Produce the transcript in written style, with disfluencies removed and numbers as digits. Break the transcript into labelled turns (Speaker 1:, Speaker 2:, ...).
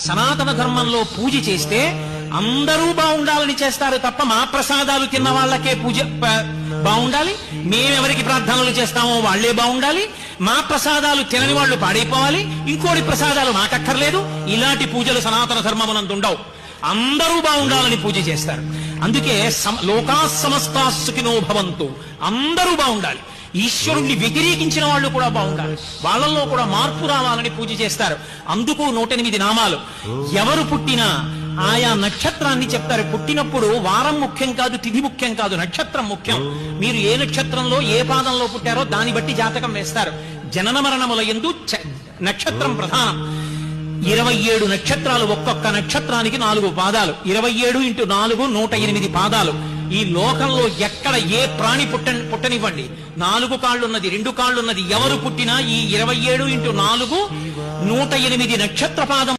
Speaker 1: సనాతన ధర్మంలో పూజ చేస్తే అందరూ బాగుండాలని చేస్తారు తప్ప మా ప్రసాదాలు తిన్న వాళ్ళకే పూజ బాగుండాలి, మేమెవరికి ప్రార్థనలు చేస్తామో వాళ్లే బాగుండాలి, మా ప్రసాదాలు తినని వాళ్ళు పాడైపోవాలి, ఇంకోటి ప్రసాదాలు మాకక్కర్లేదు. ఇలాంటి పూజలు సనాతన ధర్మమునందు ఉండవు. అందరూ బాగుండాలని పూజ చేస్తారు. అందుకే లోకా సమస్తా సుఖినో భవంతు, అందరూ బాగుండాలి. ఈశ్వరుణ్ణి వ్యతిరేకించిన వాళ్ళు కూడా బాగుండాలి, వాళ్ళల్లో కూడా మార్పు రావాలని పూజ చేస్తారు. అందుకు 108 నామాలు. ఎవరు పుట్టినా ఆయా నక్షత్రాన్ని చెప్తారు. పుట్టినప్పుడు వారం ముఖ్యం కాదు, తిథి ముఖ్యం కాదు, నక్షత్రం ముఖ్యం. మీరు ఏ నక్షత్రంలో ఏ పాదంలో పుట్టారో దాన్ని బట్టి జాతకం వేస్తారు. జనన మరణముల యందు నక్షత్రం ప్రధానం. 27 నక్షత్రాలు, ఒక్కొక్క నక్షత్రానికి 4 పాదాలు. 27 × 4 108 పాదాలు. ఈ లోకంలో ఎక్కడ ఏ ప్రాణి పుట్టనివ్వండి, 4 కాళ్ళున్నది, 2 కాళ్ళున్నది ఎవరు పుట్టినా ఈ 27 × 4 108 నక్షత్ర పాదం